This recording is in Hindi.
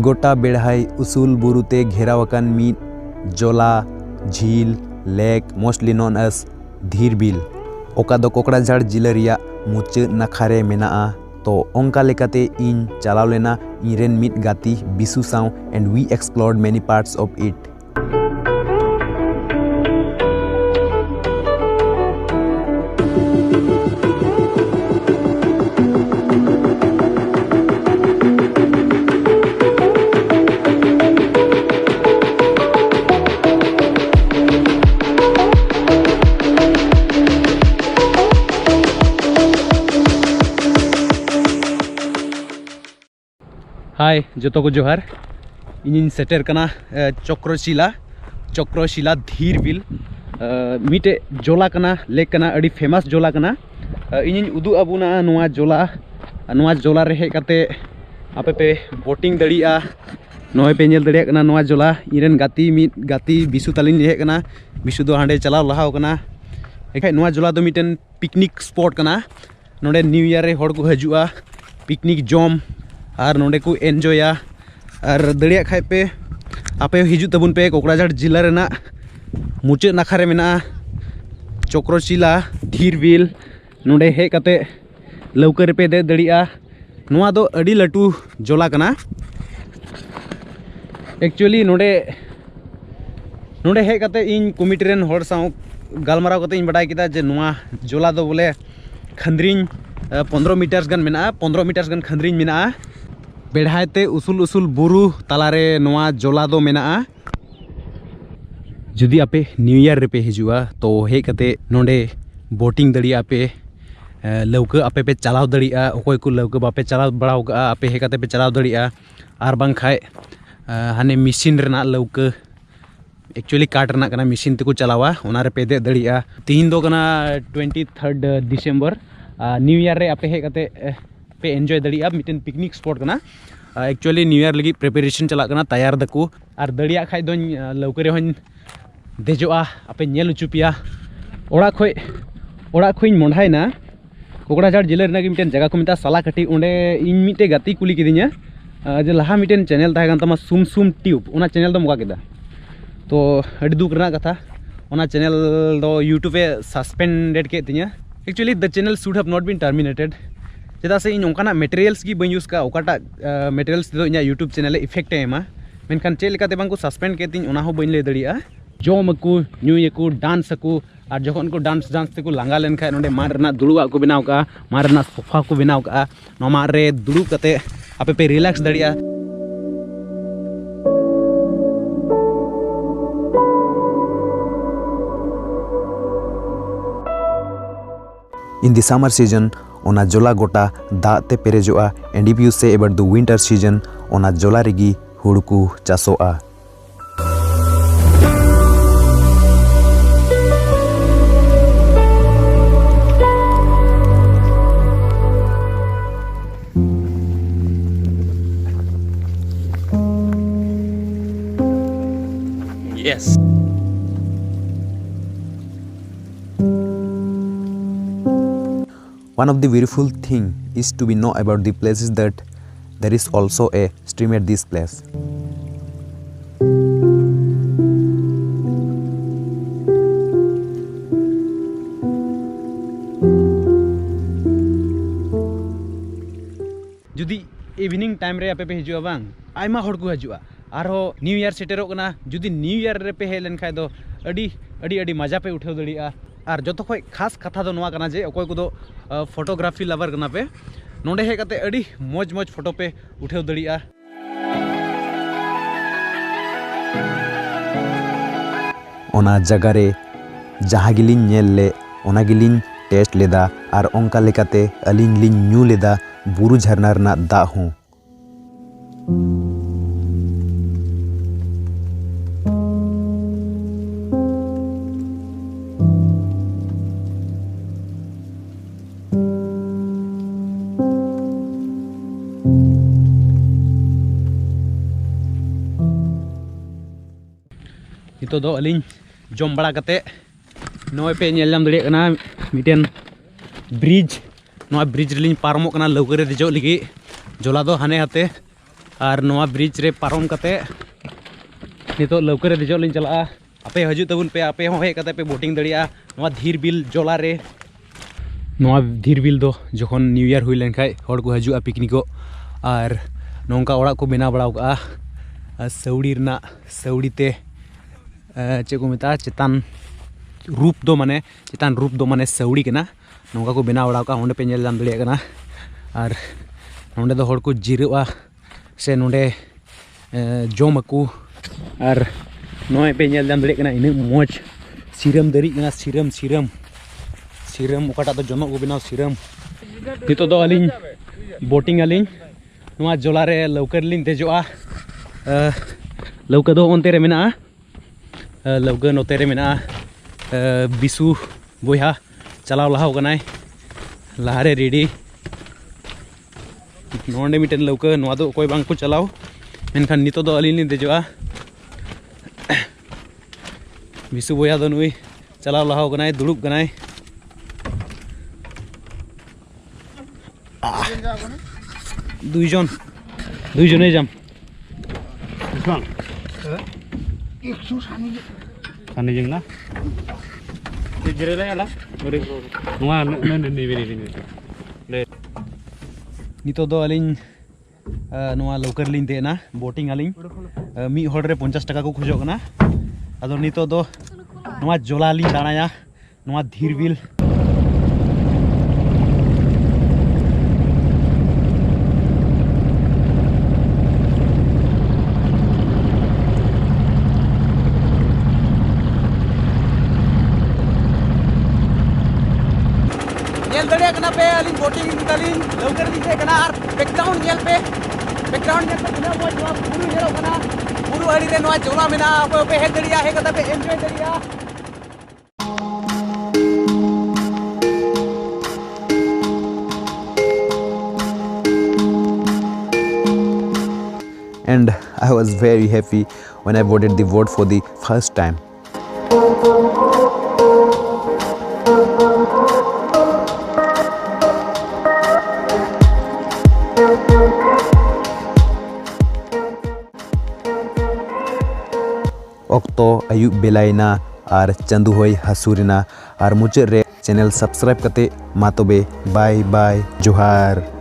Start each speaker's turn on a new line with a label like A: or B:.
A: गोटा बेढ़ाई उसूल बुरुते घेरावाकान मीट जोला झील लेक मोस्टली नोन एज धीर बिल ओका दो कोकराझाड़ जिला रिया मुचाद नाखारे मेनाआ तो ओंका लेकाते इन चलाव लेना इरेन मिट गाती बिसु साव and we explored many parts of it. Hi जो को जोहार इन सेटर कना चक्रशिला धीर बिल मिटे जोला कना लेक कना अड़ी फेमस जोला कना इन उदू अबुना नुआ जोला रे हेज काते आपे पे बोटिंग दड़िया नोय पे नेल दड़िया कना नुआ जोला इरेन गाती बिसु तालिन हेज कना बिसु दो हांडे चलाव लहाव कना एखाय नुआ जोला दो मिटेन पिकनिक स्पॉट कना नोडे न्यू ईयर रे हड़ को हजुआ पिकनिक जम और नोडे को एनजॉया और दड़िया खाय पे आपे हिजु तबुन पे कोकराझाड़ जिला रेना मुचाद नाखारे मेना चक्रशिला धीर बिल नोडे हेज काते लौका रे पे दे दड़िया नोआ दो अड़ी लटू जोला कना एक्चुअली नोडे हेज काते इन कमिटी रेन हड़ साव गालमाराव काते इन बडाय किदा जे नोआ जोला दो बोले खंद्रिंग 15 मीटर्स गन मेना 15 मीटर्स गन खंद्रिंग मेना बेढ़ाते उसूल बुरु तालारे नोआ जोला दो मेना जुदी आपे न्यू ईयर रे पे हिजुआ तो हेज काते नोडे बोटिंग दड़िया पे लौका आपे पे चलाव दड़िया अकोय को लौका बापे चलाव बड़ाव का आपे हेज काते पे चलाव दड़िया आर बांग खाय हाने मिसिन रेना लौका एक्चुअली काट रेना कना मिसिन ते को चलावा ओना रे पे दे दड़िया तीन दो कना 23 दिसंबर न्यू ईयर रे आपे हेज काते पे एंजॉय दड़िया मिटेन पिकनिक स्पॉट कना एक्चुअली न्यू ईयर लगी प्रिपरेशन चला कना तैयार दको और दड़िया खाय दोन लौका रे होन देजोआ आपे नेल उचुपिया ओड़ा खोइन मोंढायना कोकराझाड़ जिला रेना मिटेन जगह को मिता सालाकाटी ओंडे इन मिटे गाती कुली किदिया जे लहा मिटेन चैनल ताहे तमा सुम ट्यूब ओना चैनल दो मुका केदा तो अड़ी दुख रेना कथा ओना चैनल दो यूट्यूब पे सस्पेंडेड के तिया actually the channel should have not been terminated चेदा से इन ओंकाना मटेरियल्स की बन यूज का ओकाटा मटेरियल्स दो इना यूट्यूब चैनल इफेक्ट एमा मेनखान चे लेकाते बांग को सस्पेंड के तिन ओना हो बन ले दड़िया जम को न्यूको डांस को और जखन को डांस ते को लांगा लेन खाय नोडे मार रेना दुड़ुआ को बनाव का मार रेना सोफा को बनाव का नोमा रे दुड़ुब कते आपे पे relax दड़िया। In the summer season, ona jola gota da te perejoa, and if you say about the winter season, ona jola regi huru ku chasoa. Yes. One of the beautiful thing is to be know about the places that there is also a stream at this place. जुदी इवनिंग टाइम रे आपे पे हिजुआ बांग आयमा हड़ को हजुआ आरो न्यू ईयर सेटेरो कना जुदी न्यू ईयर रे पे हेलन खाय दो अड़ी मजा पे उठाव दड़िया और जो खय खास कथा दो नोआ कना जे अकोय को दो फोटोग्राफी लवर कना पे नोडे हे काते अड़ी मौज फोटो पे उठाव दड़िया। ओना जगह रे जहाँ गिलिन नेल ले ओना गिलिन टेस्ट लेदा और ओंका लेकाते अलिन लिन न्यू लेदा बुरु झरना रना दा हूँ। तो दो अलिन जम बड़ा कते नोय पे नेल नाम दड़िया कना मिटेन ब्रिज नोय ब्रिज रिलिन पारमो कना लौका रे देजो लगी जोला दो हाने हाते और नवा ब्रिज रे पारम कते नितो लौकर देजो लिन चला आपे हजू तबुन पे आपे हो हे कते पे बोटिंग दड़िया नवा धीर बिल जोला रे नवा धीर बिल दो जखन न्यू ईयर हुई लेन खाय हर को हजू पिकनिको और नौका ओड़ा को बेना बड़ा का सौड़ी रना सौड़ी ते चे को मेता चेतान रूप दो माने चेतान रूप दो माने सौड़ी के ना नौका को बेना बड़ा का होंडे पे नेल जाम दड़िया कना और नोंडे दो हर को जिरवा से नोंडे जोमको और नोय पे नेल जाम दड़िया कना इन मोज सिरम दरी कना सिरम सिरम सिरम ओकाटा तो जोनो को बेना सिरम नितो दो अलिन बोटिंग अलिन नोआ जोला रे लौकर लिन देजोआ लौका दो ओनते रे मेना लौका नोते रे मेना बिसु बोया चलाव लहाव कनाय लहारे रेडी नोंडे मिटन लौका नोआ दो कोई बांग को चलाव मेनखान नितो दो अलिन देजोआ बिसु बोया दो नुई चलाव लहाव कनाय दुड़ुब कनाय दुई जने जाम सानी जों ना जिरायलाय आला ओरै नङा नै नितो दो अलिन नोआ लौकर लिन देना बोटिंग अलिन मी हर रे 50 टाका को खोजो कना आदो नितो दो नोआ जोला लिन दानाया नोआ धीर बिल पे अलिन बोटिंग अलिन लौकर दिखे कना और बैकग्राउंड नेल पे बिना मोज नोआ पुरु नेलो कना पुरु हड़ी रे नोआ जोला मेना पे हे दड़िया हे कदा पे enjoy दड़िया
B: And I was very happy when I voted the vote for the first time. Okto ayub belaina ar chandu hoy hasurina ar muche re channel subscribe kate matobe bye bye johar.